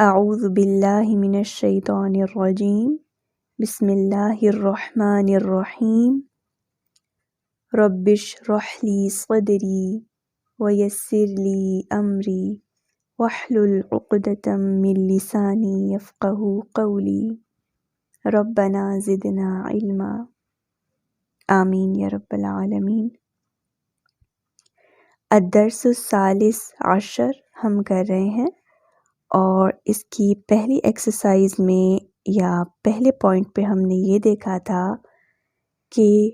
اعوذ باللہ من الشیطان الرجیم بسم اللہ الرحمن الرحیم رب اشرح لی صدری ویسر لی امری واحلل عقدۃ من لسانی یفقہوا قولی ربنا زدنا علما آمین یا رب العالمین۔ الدرس الثالث عشر ہم کر رہے ہیں، اور اس کی پہلی ایکسرسائز میں یا پہلے پوائنٹ پہ ہم نے یہ دیکھا تھا کہ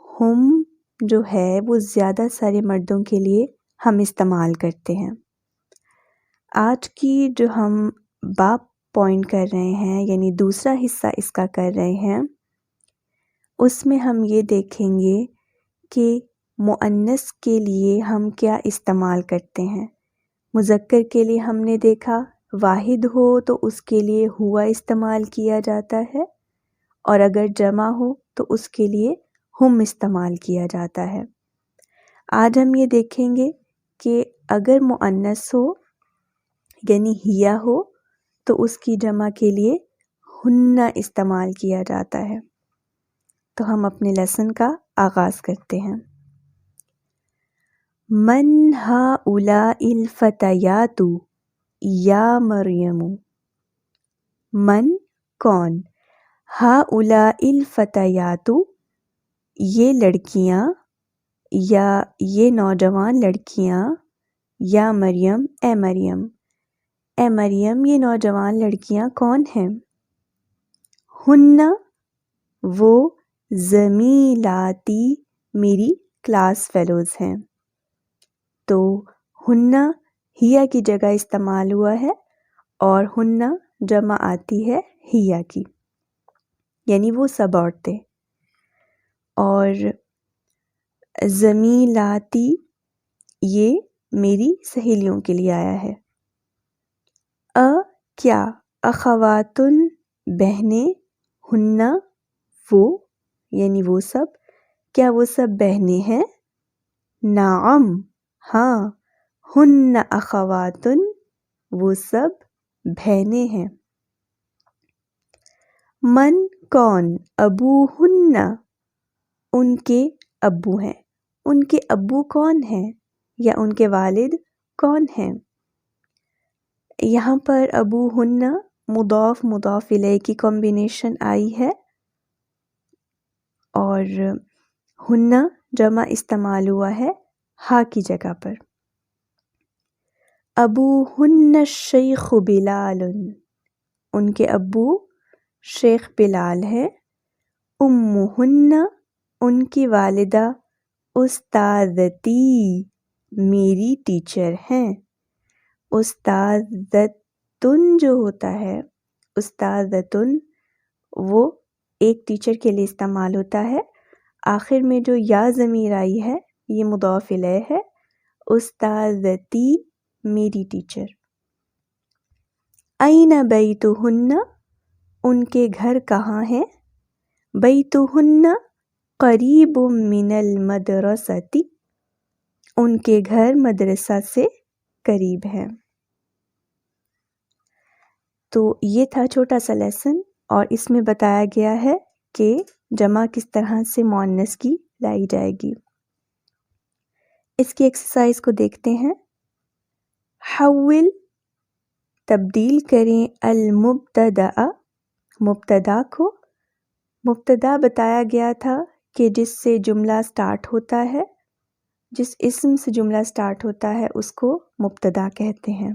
ہم جو ہے وہ زیادہ سارے مردوں کے لیے ہم استعمال کرتے ہیں۔ آج کی جو ہم باب پوائنٹ کر رہے ہیں، یعنی دوسرا حصہ اس کا کر رہے ہیں، اس میں ہم یہ دیکھیں گے کہ مؤنث کے لیے ہم کیا استعمال کرتے ہیں۔ مذکر کے لیے ہم نے دیکھا واحد ہو تو اس کے لیے ہوا استعمال کیا جاتا ہے، اور اگر جمع ہو تو اس کے لیے ہم استعمال کیا جاتا ہے۔ آج ہم یہ دیکھیں گے کہ اگر مؤنث ہو یعنی ہیا ہو تو اس کی جمع کے لیے ہن استعمال کیا جاتا ہے۔ تو ہم اپنے لیسن کا آغاز کرتے ہیں۔ من ہؤلاء الفتیات یا مریم، من کون، ہؤلاء الفتیات یہ لڑکیاں یا یہ نوجوان لڑکیاں، یا مریم اے مریم، اے مریم یہ نوجوان لڑکیاں کون ہیں؟ ہن وہ زمیلاتی میری کلاس فیلوز ہیں۔ تو ہن ہیا کی جگہ استعمال ہوا ہے، اور ہن جمع آتی ہے ہیا کی، یعنی وہ سب عورتیں۔ اور زمیلاتی یہ میری سہیلیوں کے لیے آیا ہے۔ کیا، اخواتن بہنیں، ہن وہ یعنی وہ سب، کیا وہ سب بہنیں ہیں؟ نعم ہاں، ہن اخواتن وہ سب بہنیں ہیں۔ من کون، ابوہن ان کے ابو ہیں، ان کے ابو کون ہیں یا ان کے والد کون ہیں؟ یہاں پر ابوہن مضاف مضاف الیہ کی کمبینیشن آئی ہے، اور ہن جمع استعمال ہوا ہے ہا کی جگہ پر۔ ابوہن الشیخ بلال ان کے ابو شیخ بلال ہیں۔ امہن ان کی والدہ استاذتی میری ٹیچر ہیں۔ استاذتن جو ہوتا ہے، استاذتن وہ ایک ٹیچر کے لیے استعمال ہوتا ہے۔ آخر میں جو یا ضمیر آئی ہے یہ مضاف الیہ ہے۔ استاذتی میری ٹیچر۔ این بیتہن ان کے گھر کہاں ہیں؟ بیتہن قریب من المدرسۃ ان کے گھر مدرسہ سے قریب ہیں۔ تو یہ تھا چھوٹا سا لیسن، اور اس میں بتایا گیا ہے کہ جمع کس طرح سے مؤنث کی لائی جائے گی۔ اس کی ایکسرسائز کو دیکھتے ہیں۔ حول تبدیل کریں المبتدا مبتدا کو۔ مبتدا بتایا گیا تھا کہ جس سے جملہ سٹارٹ ہوتا ہے، جس اسم سے جملہ سٹارٹ ہوتا ہے اس کو مبتدا کہتے ہیں۔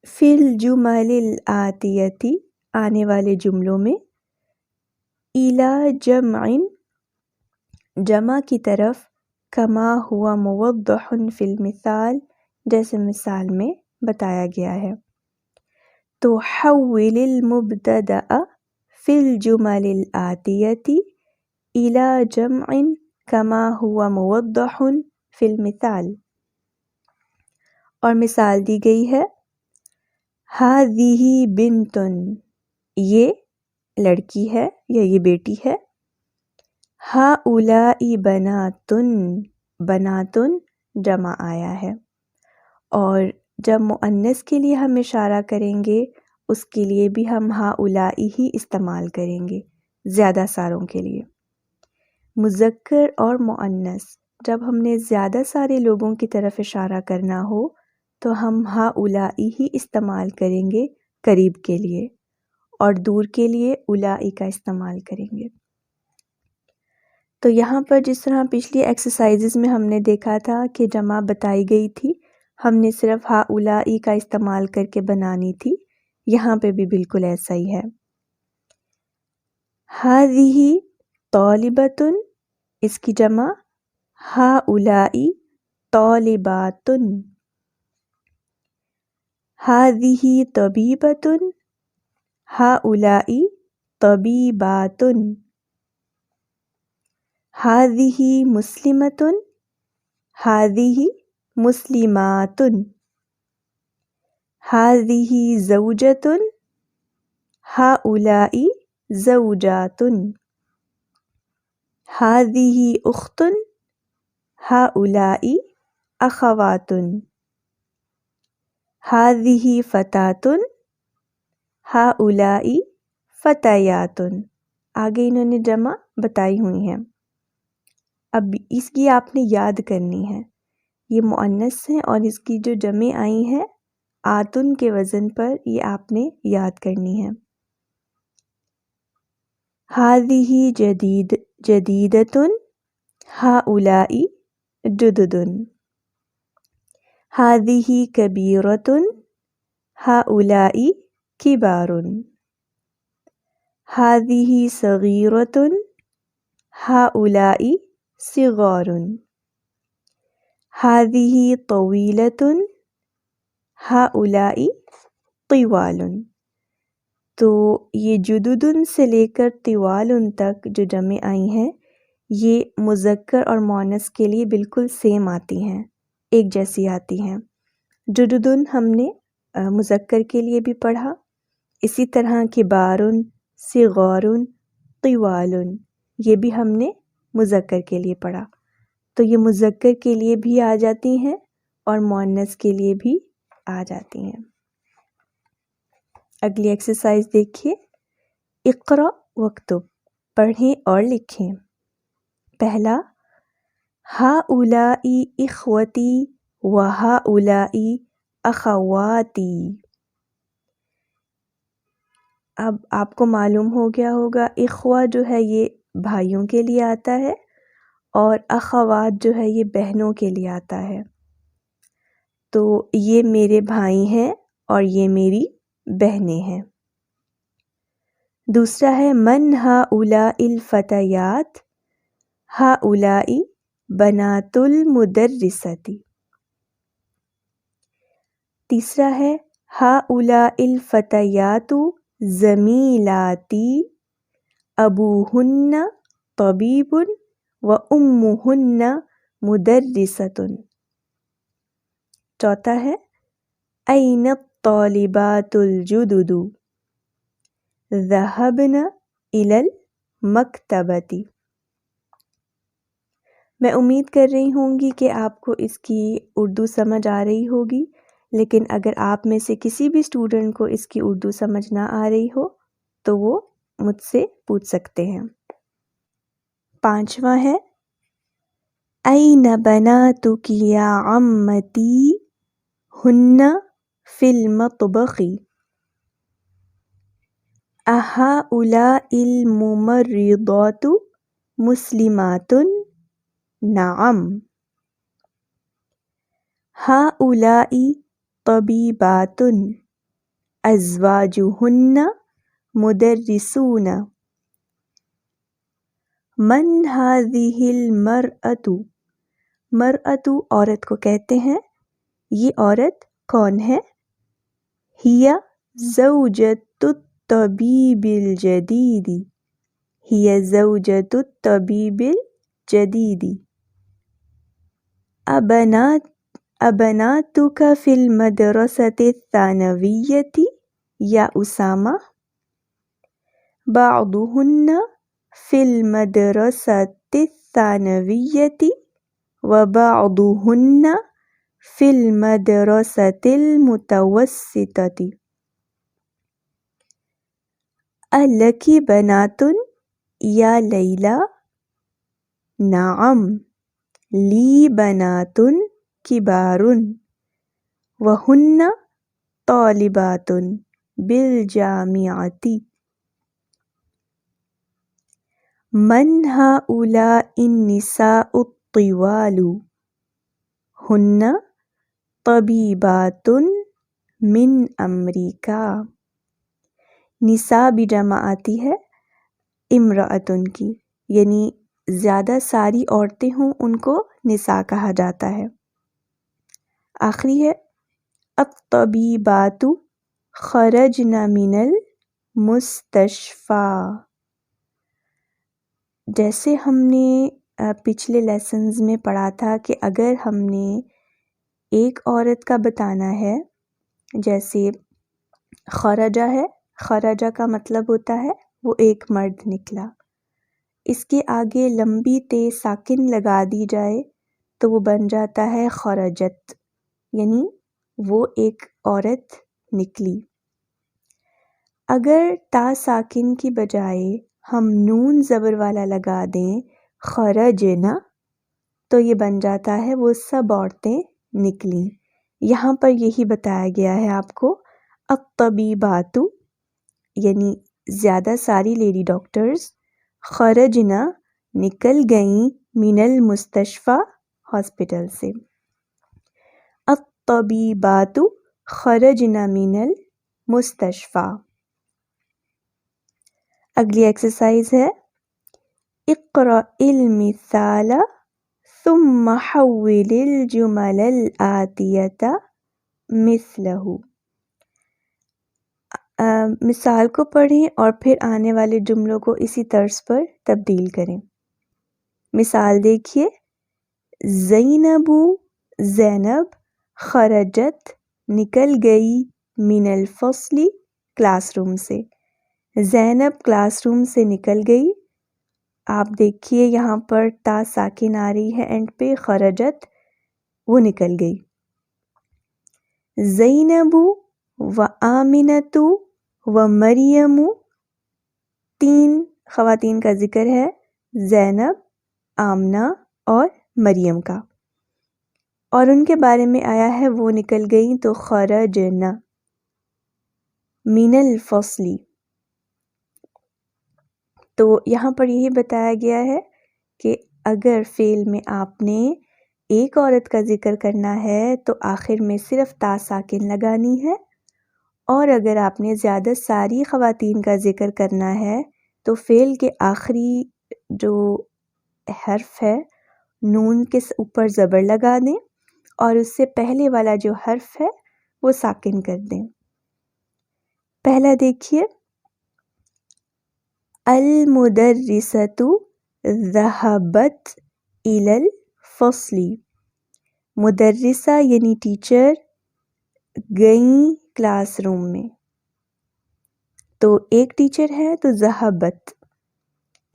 فی الجمل الآتیۃ آنے والے جملوں میں، الی جمع جمع کی طرف، کما ہوا موضح فی المثال جیسے مثال میں بتایا گیا ہے۔ تو حول المبتدأ فی الجمل الآتیۃ الی جمع کما ہوا موضح فی المثال۔ اور مثال دی گئی ہے، ہذہ بنت یہ لڑکی ہے یا یہ بیٹی ہے۔ ہؤلاء بنات بنات جمع آیا ہے، اور جب مؤنث کے لیے ہم اشارہ کریں گے اس کے لیے بھی ہم ہؤلائی ہی استعمال کریں گے زیادہ ساروں کے لیے۔ مذکر اور مؤنث جب ہم نے زیادہ سارے لوگوں کی طرف اشارہ کرنا ہو تو ہم ہؤلائی ہی استعمال کریں گے قریب کے لیے، اور دور کے لیے الائی کا استعمال کریں گے۔ تو یہاں پر جس طرح پچھلی ایکسرسائزز میں ہم نے دیکھا تھا کہ جمع بتائی گئی تھی، ہم نے صرف ہؤلائی کا استعمال کر کے بنانی تھی، یہاں پہ بھی بالکل ایسا ہی ہے۔ ہذہ طالبۃ، اس کی جمع ہؤلائی طالبات۔ ہذہ طبیبۃ، ہؤلائی طبیبات۔ ہذہ مسلمۃ، ہذہ مسلمات۔ ہذہ زوجۃ، ہؤلائی زوجات۔ ہذہ اخت، ہؤلائی اخوات۔ ہذہ فتاۃ، ہؤلائی فتیات۔ آگے انہوں نے جمع بتائی ہوئی ہیں، اب اس کی آپ نے یاد کرنی ہے۔ یہ مؤنث ہیں اور اس کی جو جمع آئی ہیں آتن کے وزن پر، یہ آپ نے یاد کرنی ہے۔ ہذہ جدیدۃ، ہؤلائی جدد۔ ہذہ کبیرۃ، ہؤلائی کبار۔ ہذہ صغیرۃ، ہؤلائی صغار۔ ہذہ طویلۃ، ہؤلائی طوال۔ تو یہ جددن سے لے کر طوالن تک جو جمع آئی ہیں یہ مذکر اور مؤنث کے لیے بالکل سیم آتی ہیں، ایک جیسی آتی ہیں۔ جددن ہم نے مذکر کے لیے بھی پڑھا، اسی طرح کبارن، صغارن، طوالن یہ بھی ہم نے مذکر کے لیے پڑھا، تو یہ مذکر کے لیے بھی آ جاتی ہیں اور مؤنث کے لیے بھی آ جاتی ہیں۔ اگلی ایکسرسائز دیکھیے، اقرأ واکتب، پڑھیں اور لکھیں۔ پہلا، ہؤلائی اخوتی وہؤلائی اخواتی۔ اب آپ کو معلوم ہو گیا ہوگا اخوہ جو ہے یہ بھائیوں کے لیے آتا ہے اور اخوات جو ہے یہ بہنوں کے لیے آتا ہے۔ تو یہ میرے بھائی ہیں اور یہ میری بہنیں ہیں۔ دوسرا ہے من ہؤلائی الفتیات، ہؤلائی بنات المدرسۃ۔ تیسرا ہے ہؤلائی الفتیات زمیلاتی، ابوہن طبیب و امہن مدرسۃ۔ چوتھا ہے این الطالبات الجدد، ذهبن الی المکتبۃ۔ میں امید کر رہی ہوں گی کہ آپ کو اس کی اردو سمجھ آ رہی ہوگی، لیکن اگر آپ میں سے کسی بھی اسٹوڈنٹ کو اس کی اردو سمجھ نہ آ رہی ہو تو وہ مجھ سے پوچھ سکتے ہیں۔ پانچواں ہے این بناتک یا عمتی ہن فی المطبخ، اہؤلائی الممرضات مسلمات، نعم، ہؤلائی طبیبات، ازواجہن مدرسون۔ من ہذہ المرأۃ، مرأۃ عورت کو کہتے ہیں، یہ عورت کون ہے؟ ہی زوجۃ الطبیب الجدید، ہی زوجۃ الطبیب الجدید۔ ابناتک فی المدرسۃ الثانویۃ یا اسامہ، بعضہن فی المدرسۃ الثانویۃ و بعضہن فی المدرسۃ المتوسطۃ. الکی بنات یا لیلی؟ نعم لی بنات کبار وہن طالبات بالجامعۃ. من ہؤلاء النساء الطوال؟ ہن طبیبات من امریکہ. نساء بھی جمع آتی ہے امرأتن کی، یعنی زیادہ ساری عورتیں ہوں ان کو نساء کہا جاتا ہے. آخری ہے الطبیبات خرجن من المستشفیٰ. جیسے ہم نے پچھلے لیسنز میں پڑھا تھا کہ اگر ہم نے ایک عورت کا بتانا ہے، جیسے خرجہ ہے، خرجہ کا مطلب ہوتا ہے وہ ایک مرد نکلا، اس کے آگے لمبی تیز ساکن لگا دی جائے تو وہ بن جاتا ہے خرجت، یعنی وہ ایک عورت نکلی. اگر تا ساکن کی بجائے ہم نون زبر والا لگا دیں خرجنا تو یہ بن جاتا ہے وہ سب عورتیں نکلیں. یہاں پر یہی بتایا گیا ہے آپ کو الطبیبات یعنی زیادہ ساری لیڈی ڈاکٹرز، خرجنا نکل گئیں، من المستشفیٰ ہاسپٹل سے. الطبیبات خرجنا من المستشفیٰ. اگلی ایکسرسائز ہے اقرأ المثال ثم حول الجمل الآتیۃ مثلہ. مثال کو پڑھیں اور پھر آنے والے جملوں کو اسی طرز پر تبدیل کریں. مثال دیکھیے، زینب زینب خرجت نکل گئی من الفصل کلاس روم سے. زینب کلاس روم سے نکل گئی. آپ دیکھیے یہاں پر تا ساکن آ رہی ہے اینڈ پہ، خرجت وہ نکل گئی. زینب و آمنۃ و مریم، تین خواتین کا ذکر ہے، زینب، آمنہ اور مریم کا، اور ان کے بارے میں آیا ہے وہ نکل گئیں تو خرجنا من الفصل. تو یہاں پر یہی بتایا گیا ہے کہ اگر فعل میں آپ نے ایک عورت کا ذکر کرنا ہے تو آخر میں صرف تا ساکن لگانی ہے، اور اگر آپ نے زیادہ ساری خواتین کا ذکر کرنا ہے تو فعل کے آخری جو حرف ہے نون کے اوپر زبر لگا دیں اور اس سے پہلے والا جو حرف ہے وہ ساکن کر دیں. پہلا دیکھیے، المدرسۃ ذہبت الی الفصل. مدرسہ یعنی ٹیچر گئیں کلاس روم میں، تو ایک ٹیچر ہے تو ذہبت.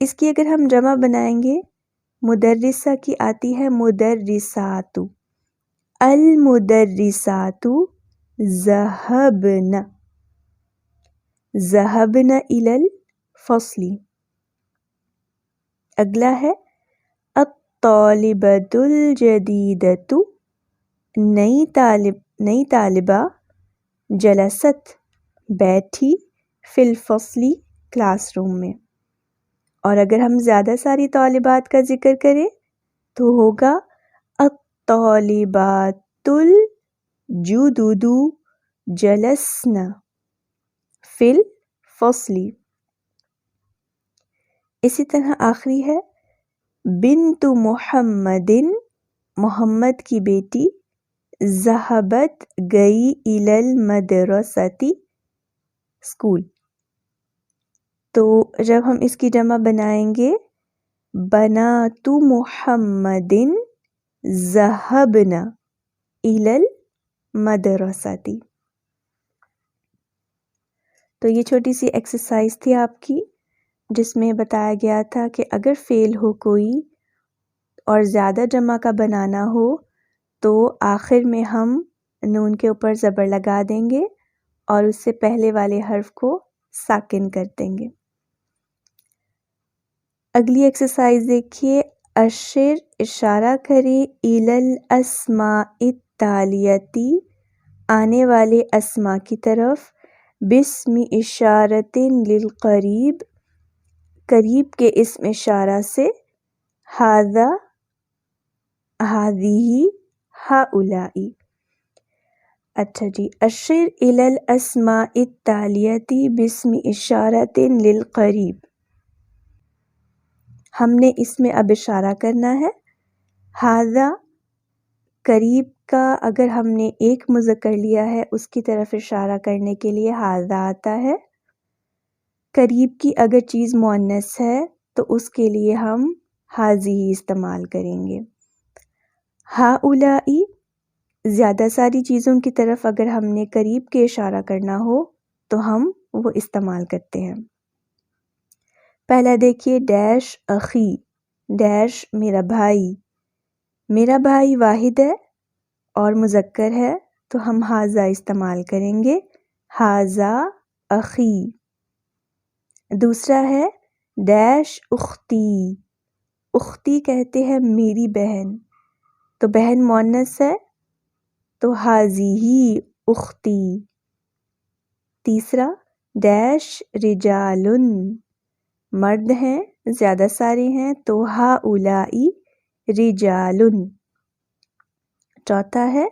اس کی اگر ہم جمع بنائیں گے، مدرسہ کی آتی ہے مدرسات. المدرسات ذہبن الی الفصل. اگلا ہے الطالبۃ الجدیدۃ، نئی طالبہ جلست بیٹھی فی الفصل کلاس روم میں. اور اگر ہم زیادہ ساری طالبات کا ذکر کریں تو ہوگا الطالبات الجدد جلسن فی الفصل. اسی طرح آخری ہے بنت محمد، محمد کی بیٹی، ذہبت گئی الی المدرسۃ اسکول. تو جب ہم اس کی جمع بنائیں گے، بنات محمد ذہبن الی المدرسۃ. تو یہ چھوٹی سی ایکسرسائز تھی آپ کی، جس میں بتایا گیا تھا کہ اگر فعل ہو کوئی اور زیادہ جمع کا بنانا ہو تو آخر میں ہم نون کے اوپر زبر لگا دیں گے اور اس سے پہلے والے حرف کو ساکن کر دیں گے۔ اگلی ایکسرسائز دیکھیے، اشر اشارہ کرے الی الاسماء التالیتی آنے والے اسماء کی طرف، باسم اشارۃ للقریب قریب کے اسم اشارہ سے، ھذا ھذہ ھؤلاء۔ اچھا جی، اشر الی الاسماء التالیتی باسم اشارۃ للقریب، ہم نے اس میں اب اشارہ کرنا ہے۔ ھذا قریب کا اگر ہم نے ایک مذکر لیا ہے اس کی طرف اشارہ کرنے کے لیے ھذا آتا ہے۔ قریب کی اگر چیز مؤنث ہے تو اس کے لیے ہم ھذہ استعمال کریں گے۔ ھؤلاء زیادہ ساری چیزوں کی طرف اگر ہم نے قریب کے اشارہ کرنا ہو تو ہم وہ استعمال کرتے ہیں۔ پہلا دیکھیے، ڈیش اخی، ڈیش میرا بھائی، میرا بھائی واحد ہے اور مذکر ہے تو ہم ھذا استعمال کریں گے، ھذا اخی۔ دوسرا ہے ڈیش اختی، اختی کہتے ہیں میری بہن، تو بہن مؤنث ہے تو ھذہ اختی۔ تیسرا ڈیش رجال، مرد ہیں زیادہ سارے ہیں تو ھؤلاء رجال۔ چوتھا ہے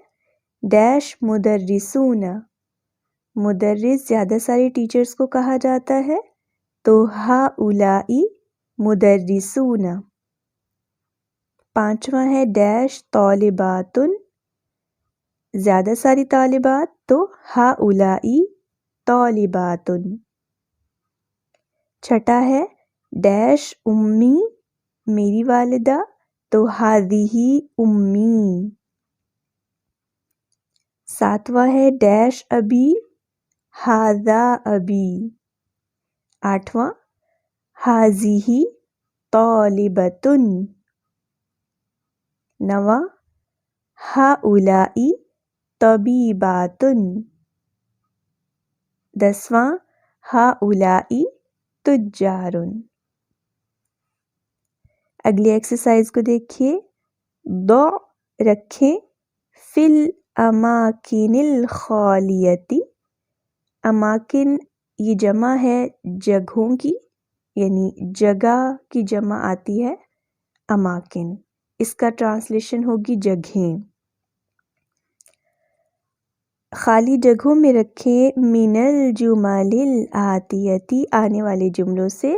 ڈیش مدرسون، مدرس زیادہ سارے ٹیچرز کو کہا جاتا ہے تو ھؤلاء مدرسون۔ پانچواں ہے ڈیش طالبات، زیادہ ساری طالبات تو ھؤلاء طالبات۔ چھٹا ہے ڈیش امی، میری والدہ تو ھذہ امی۔ ساتواں ہے ڈیش ابی، ھذا ابی۔ آٹھواں ھذہ طالبۃ۔ نواں ھؤلاء طبیبات۔ دسواں ھؤلاء تجار۔ اگلی ایکسرسائز کو دیکھیے، ضع رکھیں، فی الاماکن الخالیۃ، اماکن یہ جمع ہے جگہوں کی، یعنی جگہ کی جمع آتی ہے اماکن، اس کا ٹرانسلیشن ہوگی جگہیں۔ خالی جگہوں میں رکھیں، من الجمل الآتیۃ آنے والے جملوں سے،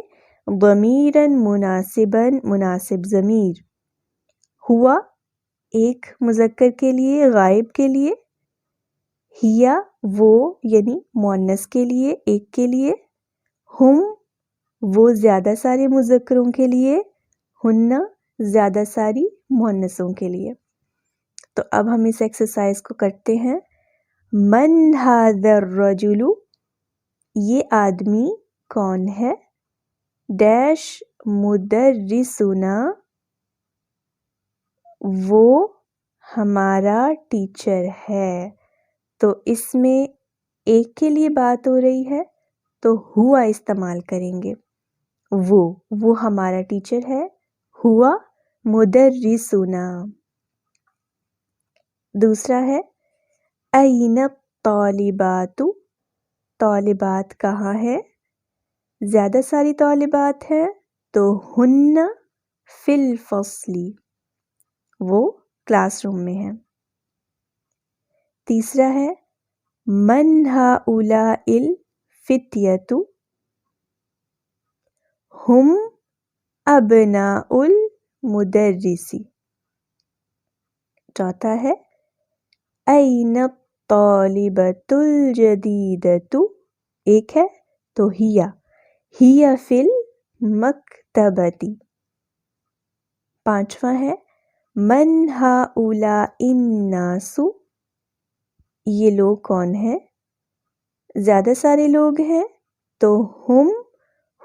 ضمیرا مناسبا مناسب ضمیر، ہوا ایک مذکر کے لیے غائب کے لیے، ہیا وہ یعنی مؤنث کے لیے ایک کے لیے، ہم وہ زیادہ سارے مذکروں کے لیے، ہن زیادہ ساری مؤنثوں کے لیے۔ تو اب ہم اس ایکسرسائز کو کرتے ہیں۔ من ھذا الرجل، یہ آدمی کون ہے، ڈیش مدرسنا، وہ ہمارا ٹیچر ہے، تو اس میں ایک کے لیے بات ہو رہی ہے تو ہوا استعمال کریں گے، وہ ہمارا ٹیچر ہے، ہوا مدرسنا۔ دوسرا ہے این الطالبات، طالبات کہاں ہے، زیادہ ساری طالبات ہیں تو ہن فی الفصل، وہ کلاس روم میں ہیں۔ تیسرا ہے من ھؤلاء الفتیۃ، ہم ابناء المدرس۔ چوتھا ہے این الطالبۃ الجدیدۃ، ایک ہے تو ہی فی المکتبۃ۔ پانچواں ہے من ھؤلاء الناس، یہ لوگ کون ہیں، زیادہ سارے لوگ ہیں تو ہم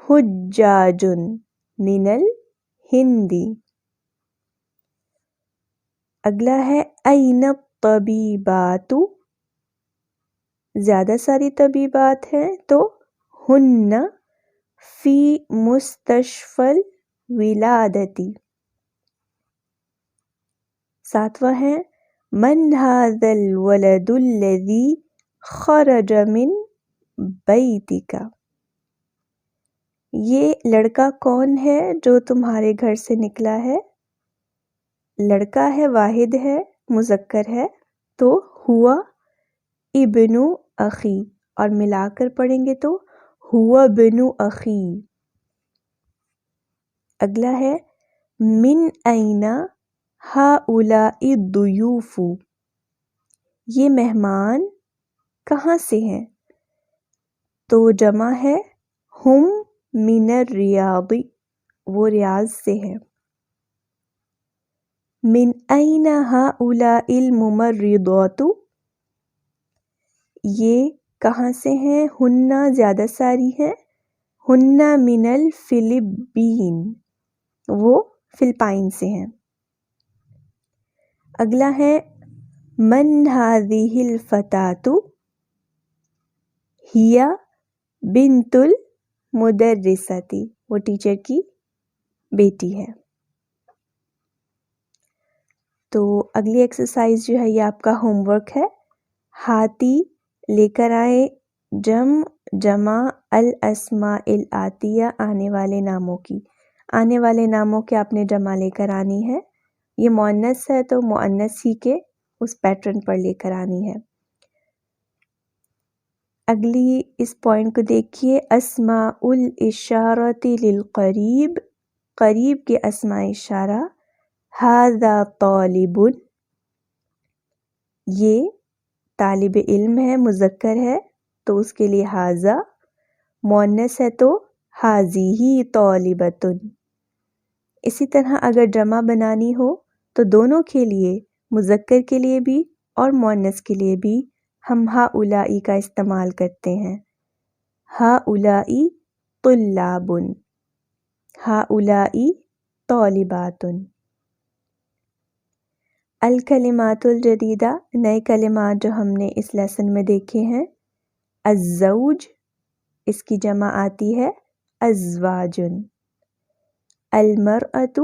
حجاج من الہند۔ اگلا ہے این الطبیبات، زیادہ ساری طبیبات ہیں تو ہن فی مستشفی الولادتی۔ ساتواں ہے من ھذا الولد الذی خرج من بیتک، یہ لڑکا کون ہے جو تمہارے گھر سے نکلا ہے؟ لڑکا ہے، واحد ہے، مذکر ہے تو ہوا ابن اخی، اور ملا کر پڑھیں گے تو ہوا ابن اخی۔ اگلا ہے من این ہؤلاء الضیوف، یہ مہمان کہاں سے ہیں؟ تو جمع ہے ہم من الریاض، وہ ریاض سے ہے۔ من این ہؤلاء الممرضات، یہ کہاں سے ہیں؟ ہننا زیادہ ساری ہیں، ہننا من الفلپین، وہ فلپائن سے ہیں۔ اگلا ہے من ھذہ الفتاۃ ہی بنت المدرسۃ، وہ ٹیچر کی بیٹی ہے۔ تو اگلی ایکسرسائز جو ہے یہ آپ کا ہوم ورک ہے۔ ہاتی لے کر آئیں جمع الاسماء الآتیہ، آنے والے ناموں کی، آنے والے ناموں کے آپ نے جمع لے کر آنی ہے۔ یہ مؤنث ہے تو مؤنث ہی کے اس پیٹرن پر لے کر آنی ہے۔ اگلی اس پوائنٹ کو دیکھیے، اسماء الاشارۃ للقریب، قریب کے اسماء اشارہ، ھذا طالب، یہ طالب علم ہے، مذکر ہے تو اس کے لیے ھذا، مؤنث ہے تو ھذہ طالبۃ۔ اسی طرح اگر جمع بنانی ہو تو دونوں کے لیے، مذکر کے لیے بھی اور مؤنث کے لیے بھی ہم ہؤلاء کا استعمال کرتے ہیں۔ ہؤلاء طلاب، ہؤلاء طالبات۔ الکلمات الجدیدہ، نئے کلمات جو ہم نے اس لیسن میں دیکھے ہیں۔ الزوج، اس کی جمع آتی ہے ازواج۔ المرأۃ،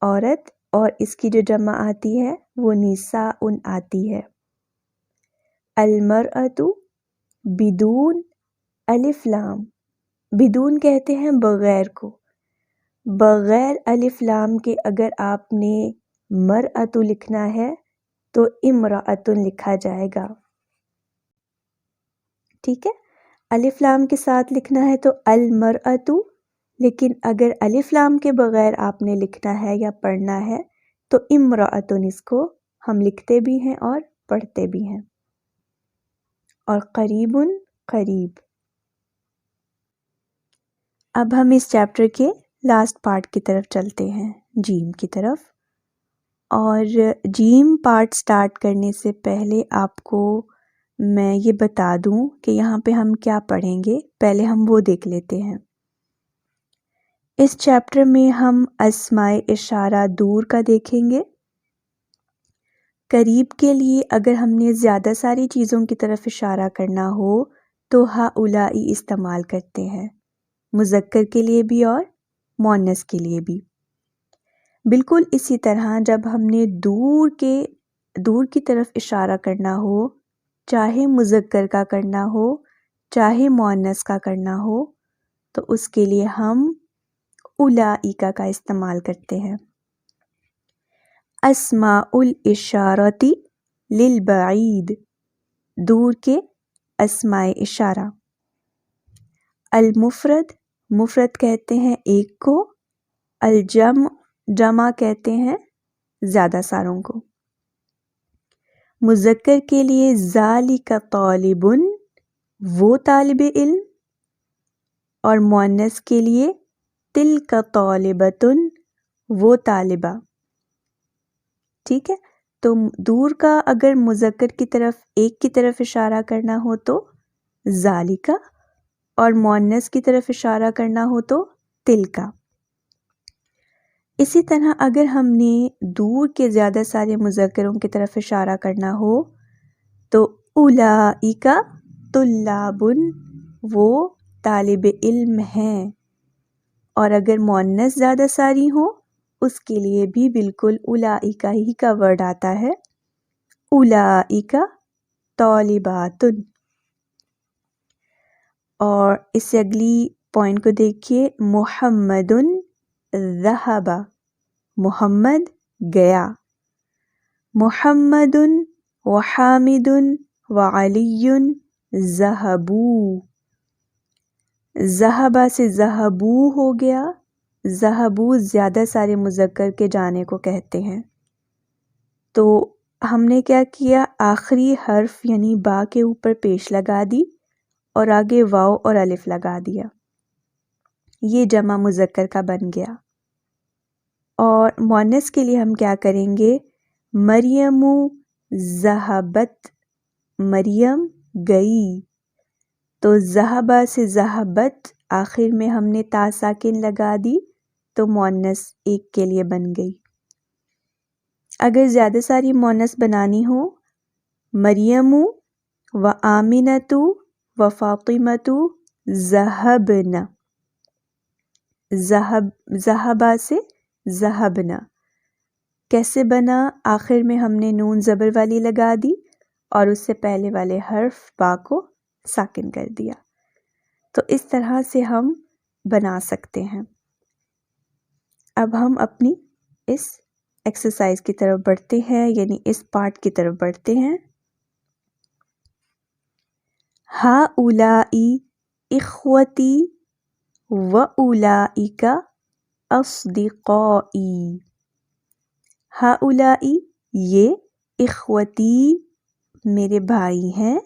عورت، اور اس کی جو جمع آتی ہے وہ نساء آتی ہے۔ المرأۃ بدون الف لام، بدون کہتے ہیں بغیر کو، بغیر الف لام کے اگر آپ نے مرأۃ لکھنا ہے تو امرأۃ لکھا جائے گا، ٹھیک ہے۔ الف لام کے ساتھ لکھنا ہے تو المرأۃ، لیکن اگر الف لام کے بغیر آپ نے لکھنا ہے یا پڑھنا ہے تو امرأۃ، اس کو ہم لکھتے بھی ہیں اور پڑھتے بھی ہیں۔ اور قریب، قریب۔ اب ہم اس چیپٹر کے لاسٹ پارٹ کی طرف چلتے ہیں، جیم کی طرف۔ اور جیم پارٹ سٹارٹ کرنے سے پہلے آپ کو میں یہ بتا دوں کہ یہاں پہ ہم کیا پڑھیں گے، پہلے ہم وہ دیکھ لیتے ہیں۔ اس چیپٹر میں ہم اسماء اشارہ دور کا دیکھیں گے۔ قریب کے لیے اگر ہم نے زیادہ ساری چیزوں کی طرف اشارہ کرنا ہو تو ہؤلاء استعمال کرتے ہیں، مذکر کے لیے بھی اور مؤنث کے لیے بھی۔ بالکل اسی طرح جب ہم نے دور کی طرف اشارہ کرنا ہو، چاہے مذکر کا کرنا ہو چاہے مؤنث کا کرنا ہو، تو اس کے لیے ہم اولئک کا استعمال کرتے ہیں۔ اسماء الاشارۃ للبعید، دور کے اسماء اشارہ۔ المفرد، مفرد کہتے ہیں ایک کو، الجمع، جمع کہتے ہیں زیادہ ساروں کو۔ مذکر کے لیے ذالک طالب، وہ طالب علم، اور مؤنث کے لیے تلک طالبۃ، وہ طالبہ، ٹھیک ہے۔ تو دور کا اگر مذکر کی طرف ایک کی طرف اشارہ کرنا ہو تو ذالک، اور مؤنث کی طرف اشارہ کرنا ہو تو تلک۔ اسی طرح اگر ہم نے دور کے زیادہ سارے مذکروں کی طرف اشارہ کرنا ہو تو اولئک طلاب، وہ طالب علم ہیں، اور اگر مؤنث زیادہ ساری ہو اس کے لیے بھی بالکل اولئک ہی کا ورڈ آتا ہے، اولئک طالبات۔ اور اس سے اگلی پوائنٹ کو دیکھیے، محمد ذہب، محمد گیا، محمد وحامد وعلی ذہبوا، ذہبا سے ذہبوا ہو گیا، ذہبوا زیادہ سارے مذکر کے جانے کو کہتے ہیں۔ تو ہم نے کیا کیا، آخری حرف یعنی با کے اوپر پیش لگا دی اور آگے واو اور الف لگا دیا، یہ جمع مذکر کا بن گیا۔ اور مؤنث کے لیے ہم کیا کریں گے، مریم ذہبت، مریم گئی، تو ذہبا سے ذہبت آخر میں ہم نے تا ساکن لگا دی تو مؤنث ایک کے لیے بن گئی۔ اگر زیادہ ساری مؤنث بنانی ہو، مریم و آمنۃ و فاطمۃ ذہبن، ذہبا سے ذہبنا کیسے بنا، آخر میں ہم نے نون زبر والی لگا دی اور اس سے پہلے والے حرف با کو ساکن کر دیا۔ تو اس طرح سے ہم بنا سکتے ہیں۔ اب ہم اپنی اس ایکسرسائز کی طرف بڑھتے ہیں، یعنی اس پارٹ کی طرف بڑھتے ہیں۔ ہؤلاء اخوتی واولئک اصدقائی، ہؤلاء یہ، اخوتی میرے بھائی ہیں،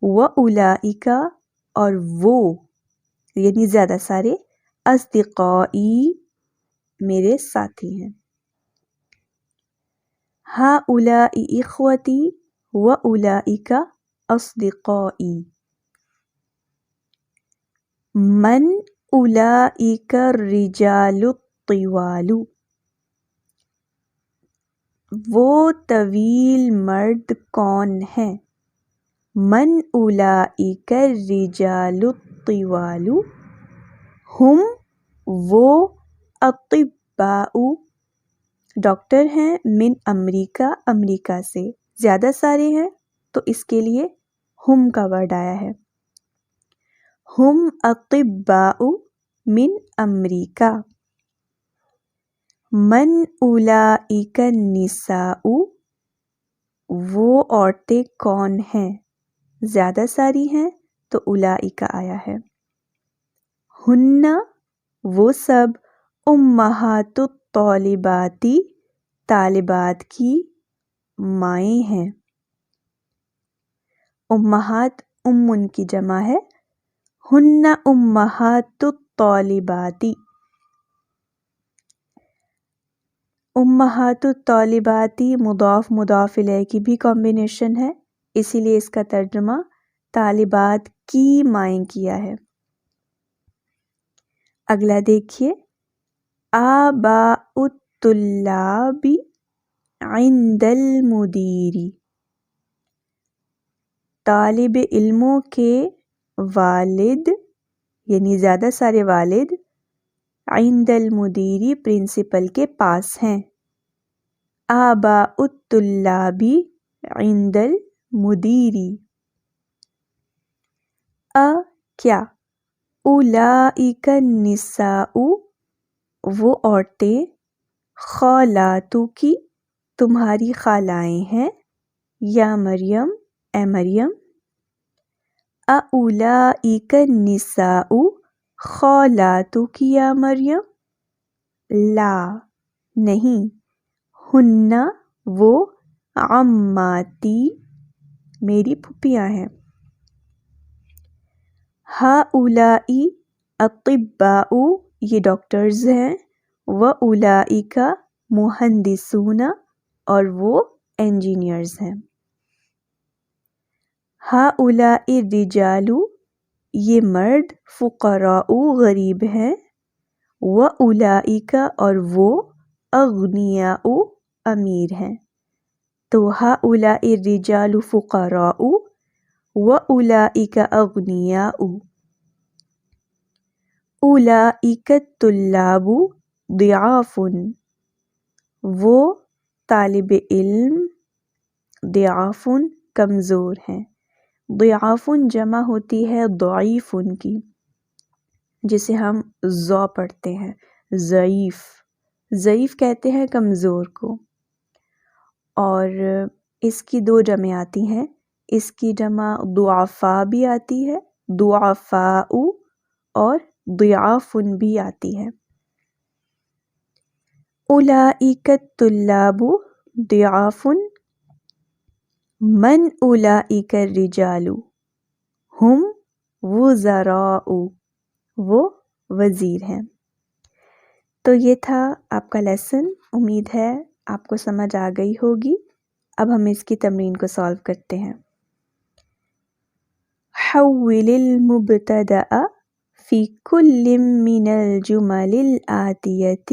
واولئک اور وہ یعنی زیادہ سارے، اصدقائی میرے ساتھی ہیں۔ ہؤلاء اخوتی واولئک اصدقائی، من اولئک الرجال الطوال، وہ طویل مرد کون ہیں، من اولئک الرجال الطوال، ہم وہ، اطباء ڈاکٹر ہیں، من امریکہ امریکہ سے، زیادہ سارے ہیں تو اس کے لیے ہم کا ورڈ آیا ہے، ہم اطباء من امریکہ۔ من اولئک النساء، وہ عورتیں کون ہیں، زیادہ ساری ہیں تو اولئک آیا ہے، ہن وہ سب، امہات الطالبات طالبات کی مائیں ہیں، امہات ان کی جمع ہے، ہن امہات الطالبات، امہات الطالبات مضاف مضاف الیہ کی بھی کمبینیشن ہے، اسی لیے اس کا ترجمہ طالبات کی مائیں کیا ہے۔ اگلا دیکھیے، آباء الطلاب عند المدیر، طالب علموں کے والد یعنی زیادہ سارے والد، عند المدیر پرنسپل کے پاس ہیں، آباء الطلاب عند المدیر۔ کیا، اولئک النساء وہ عورتیں، خالاتک تمہاری خالائیں ہیں، یا مریم اے مریم، اولئک النساء خالاتک یا مریم، لا نہیں، ہن وہ، عماتی میری پھوپھیاں ہیں، ہؤلاء اطباء یہ ڈاکٹرز ہیں، واولئک مہندسون اور وہ انجینئرز ہیں، ہؤلاء الرجال یہ مرد، فقراء غریب ہیں، وَأُولَئِكَ اور وہ اغنیاء امیر ہیں. تو هؤلاء الرجال فقراء وَأُولَئِكَ أَغْنِيَاءُ. أُولَئِكَ الطُّلَّابُ ضِعَافٌ وہ طالب علم ضعاف کمزور ہیں. ضعاف جمع ہوتی ہے ضعیف کی جسے ہم ضع پڑھتے ہیں. ضعیف ضعیف کہتے ہیں کمزور کو. اور اس کی دو جمع آتی ہیں. اس کی جمع ضعفاء بھی آتی ہے ضعفاء اور ضعاف بھی آتی ہے. اولئک الطلاب ضعاف من اولئک الرجال ہم وزراء وہ وزیر ہیں. تو یہ تھا آپ کا لیسن. امید ہے آپ کو سمجھ آ گئی ہوگی. اب ہم اس کی تمرین کو سالو کرتے ہیں. حول المبتدأ في كل من الجمل الآتية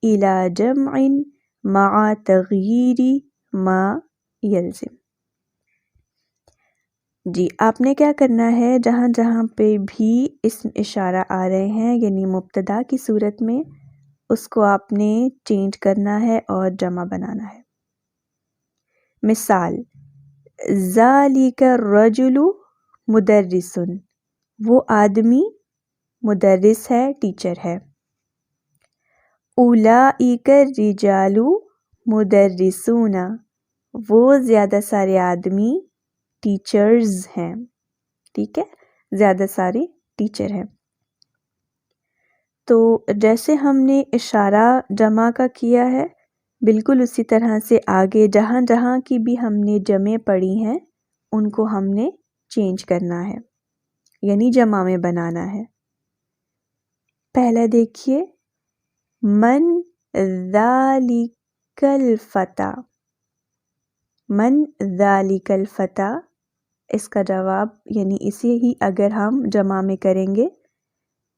إلى جمع مع تغيير ما يلزم. جی آپ نے کیا کرنا ہے، جہاں جہاں پہ بھی اسم اشارہ آ رہے ہیں یعنی مبتدا کی صورت میں، اس کو آپ نے چینج کرنا ہے اور جمع بنانا ہے. مثال ذالک الرجل مدرس وہ آدمی مدرس ہے، ٹیچر ہے. اولئک الرجال مدرسون وہ زیادہ سارے آدمی ٹیچرز ہیں. ٹھیک ہے، زیادہ سارے ٹیچر ہیں. تو جیسے ہم نے اشارہ جمع کا کیا ہے بالکل اسی طرح سے آگے جہاں جہاں کی بھی ہم نے جمع پڑھی ہیں ان کو ہم نے چینج کرنا ہے یعنی جمع میں بنانا ہے. پہلا دیکھیے من ذالک الفتى. من ذالک الفتى اس کا جواب یعنی اسے ہی اگر ہم جمع میں کریں گے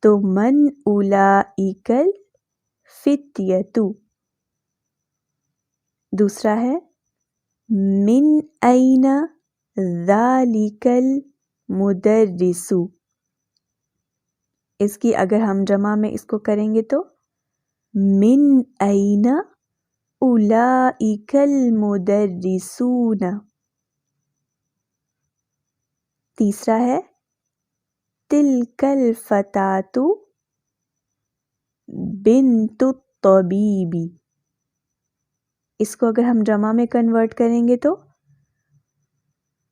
تو من اولئک الفتیۃ. دوسرا ہے من این ذالک المدرس. اس کی اگر ہم جمع میں اس کو کریں گے تو من این اولئک المدرسون. تیسرا ہے تلک الفتاة بنت الطبیب. اس کو اگر ہم جمع میں کنورٹ کریں گے تو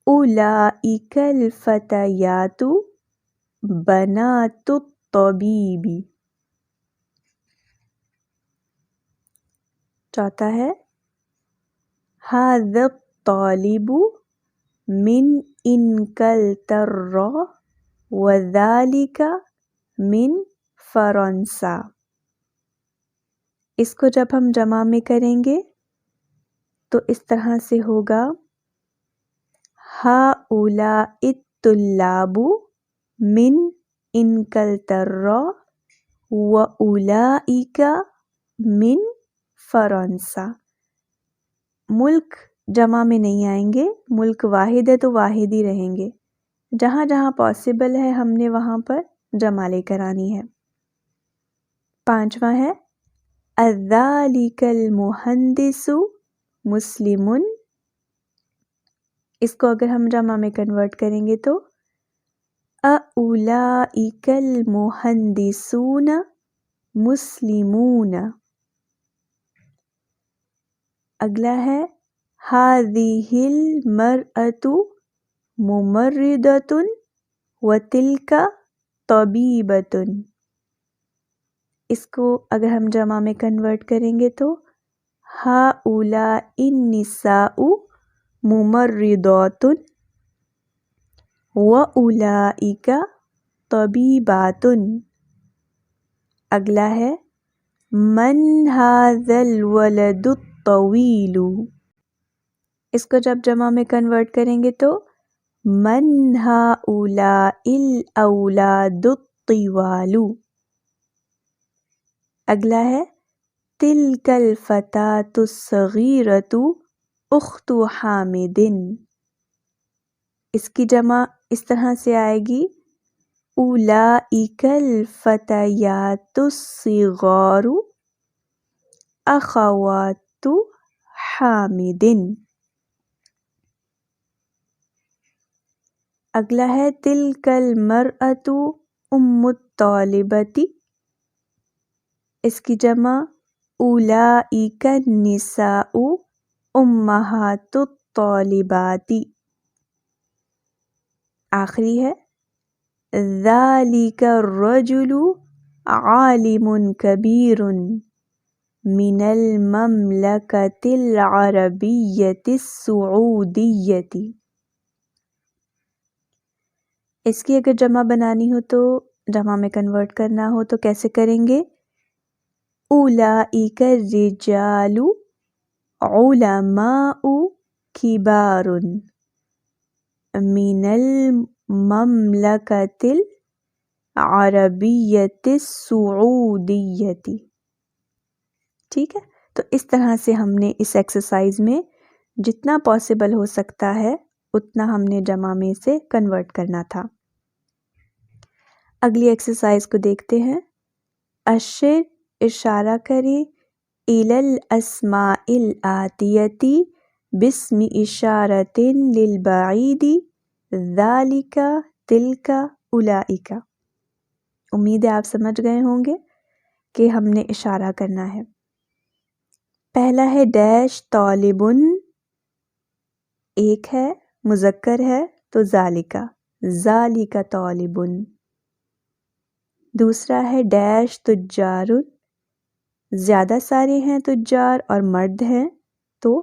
اولئک الفتیات بنات الطبیب. چوتھا ہے ھذا الطالب من انگلترا وذالک من فرانسہ. اس کو جب ہم جمع میں کریں گے تو اس طرح سے ہوگا ہؤلاء الطلاب من انگلترا واولئک من فرانسہ. ملک جمع میں نہیں آئیں گے، ملک واحد ہے تو واحد ہی رہیں گے. جہاں جہاں پاسبل ہے ہم نے وہاں پر جمع لے کر آنی ہے. پانچواں ہے اذالک المہندس مسلم. اس کو اگر ہم جمع میں کنورٹ کریں گے تو اولئک المہندسون مسلمون. اگلا ہے ھذہ المرأۃ ممرضۃ وتلک طبیبۃ. اس کو اگر ہم جمع میں کنورٹ کریں گے تو ہؤلاء النساء ممرضات واولئک طبیبات. اگلا ہے من ھذا الولد الطویل. اس کو جب جمع میں کنورٹ کریں گے تو من ھؤلاء الاولاد الطوال. اگلا ہے تلک الفتاة الصغیرۃ اخت حامد، اس کی جمع اس طرح سے آئے گی اولئک الفتیات الصغار اخوات حامد۔ اگلا ہے تلک المرأۃ ام الطالبۃ، اس کی جمع اولئک النساء امہات الطالبات۔ آخری ہے ذالک الرجل عالم کبیر من المملکۃ العربیۃ السعودیۃ۔ اس کی اگر جمع بنانی ہو تو جمع میں کنورٹ کرنا ہو تو کیسے کریں گے؟ اولئک الرجال علماء کبار من المملکۃ العربیۃ السعودیۃ۔ ٹھیک ہے، تو اس طرح سے ہم نے اس ایکسرسائز میں جتنا پاسبل ہو سکتا ہے اتنا ہم نے جمع میں سے کنورٹ کرنا تھا۔ اگلی ایکسرسائز کو دیکھتے ہیں۔ اشر، اشارہ کریں، الی الاسماء الآتیۃ باسم اشارۃ للبعید ذالک تلک اولئک۔ امید ہے آپ سمجھ گئے ہوں گے کہ ہم نے اشارہ کرنا ہے۔ پہلا ہے ڈیش طالبن، ایک ہے مذکر ہے تو ذالک، ذالک طالبن۔ دوسرا ہے ڈیش تجار، زیادہ سارے ہیں تجار اور مرد ہیں تو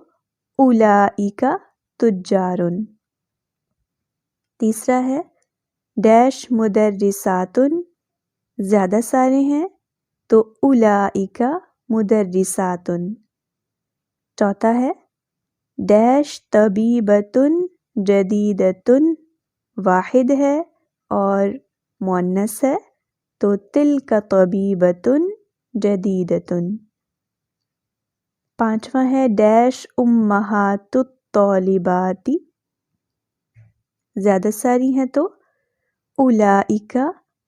اولئک تجار۔ تیسرا ہے ڈیش مدرسات، زیادہ سارے ہیں تو اولئک مدرسات۔ چوتھا ہے ڈیش طبیبۃ جدیدۃ، واحد ہے اور مؤنث ہے تو تلک طبیبۃ جدیدۃ۔ پانچواں ہے ڈیش امہات الطالبات، زیادہ ساری ہیں تو اولئک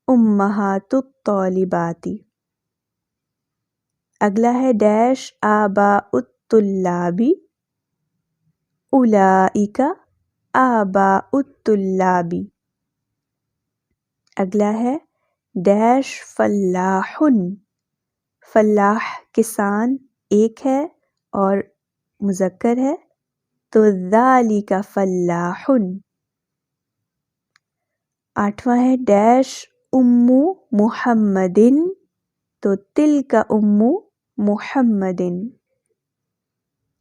امہات الطالبات۔ اگلا ہے ڈیش آباء الطلاب، اولئک آباء الطلاب۔ اگلا ہے ڈیش فلاح، فلاح کسان ایک ہے اور مذکر ہے تو ذالک فلاح۔ آٹھواں ہے ڈیش ام محمد، تو تلک ام محمد۔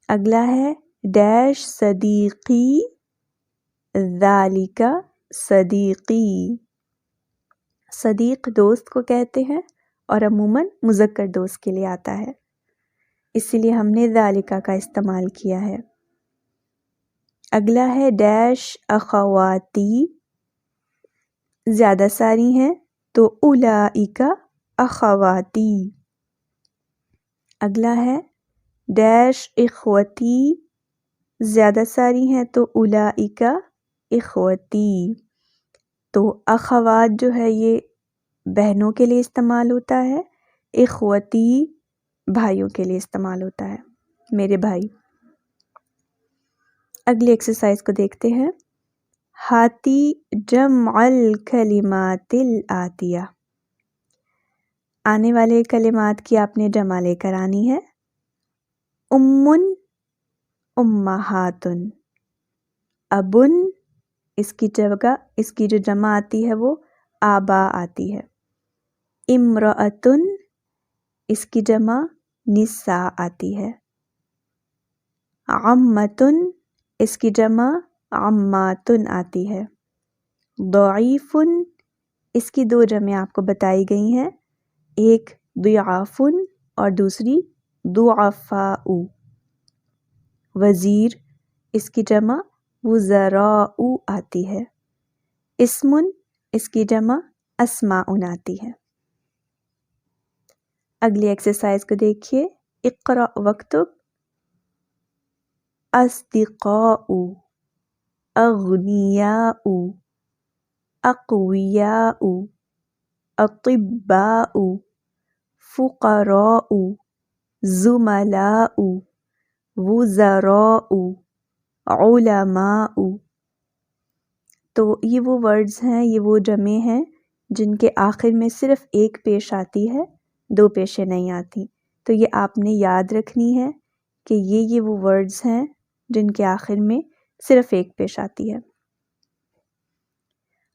اگلا ہے ڈیش صدیقی، ذالک صدیقی۔ صدیق دوست کو کہتے ہیں اور عموماً مذکر دوست کے لیے آتا ہے، اسی لیے ہم نے ذالکہ کا استعمال کیا ہے۔ اگلا ہے ڈیش اخواتی، زیادہ ساری ہیں تو اولئک اخواتی۔ اگلا ہے ڈیش اخوتی، زیادہ ساری ہیں تو اولئک اخوتی۔ تو اخوات جو ہے یہ بہنوں کے لیے استعمال ہوتا ہے، اخوتی بھائیوں کے لیے استعمال ہوتا ہے، میرے بھائی۔ اگلی ایکسرسائز کو دیکھتے ہیں۔ ہاتی جمع الکلمات الآتیہ، آنے والے کلمات کی آپ نے جمع لے کر آنی ہے۔ امن، امہات، ابن، اس کی جگہ اس کی جو جمع آتی ہے وہ آبا آتی ہے۔ امرأتن، اس کی جمع نساء آتی ہے۔ عمتن، اس کی جمع عماتن آتی ہے۔ ضعیفن، اس کی دو جمع آپ کو بتائی گئی ہیں، ایک ضعافن اور دوسری ضعفاء۔ وزیر، اس کی جمع وزراء آتی ہے۔ اسمن، اس کی جمع اسماء آتی ہے۔ اگلی ایکسرسائز کو دیکھیے، اقرأ وکتب، اصدقاء، اغنیاء، اقویاء، اطباء، فقراء، زملاء، وزراء، علماء۔ تو یہ وہ ورڈز ہیں، یہ وہ جمع ہیں جن کے آخر میں صرف ایک پیش آتی ہے، دو پیشیں نہیں آتی۔ تو یہ آپ نے یاد رکھنی ہے کہ یہ وہ ورڈز ہیں جن کے آخر میں صرف ایک پیش آتی ہے۔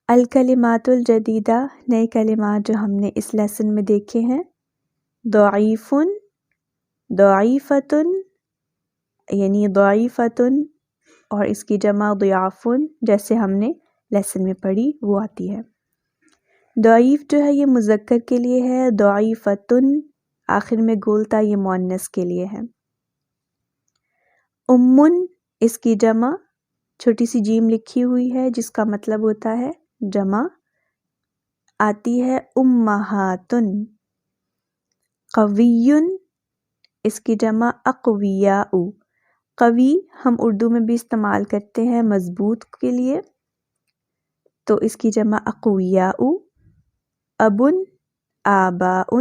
الکلمات الجدیدہ، نئے کلمات جو ہم نے اس لیسن میں دیکھے ہیں، ضعیف، ضعیفۃ، یعنی ضعیفۃ، اور اس کی جمع ضیاف، جیسے ہم نے لیسن میں پڑھی وہ آتی ہے۔ ضعیف جو ہے یہ مذکر کے لیے ہے، ضعیفۃ آخر میں گولتا یہ مؤنث کے لیے ہے۔ اس کی جمع چھوٹی سی جیم لکھی ہوئی ہے جس کا مطلب ہوتا ہے جمع، آتی ہے امہات۔ قوی، اس کی جمع اقویاء۔ قوی ہم اردو میں بھی استعمال کرتے ہیں مضبوط کے لیے، تو اس کی جمع اقویاء۔ اب، آباء،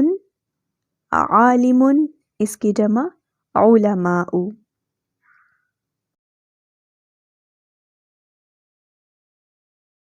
عالم، اس کی جمع علماء۔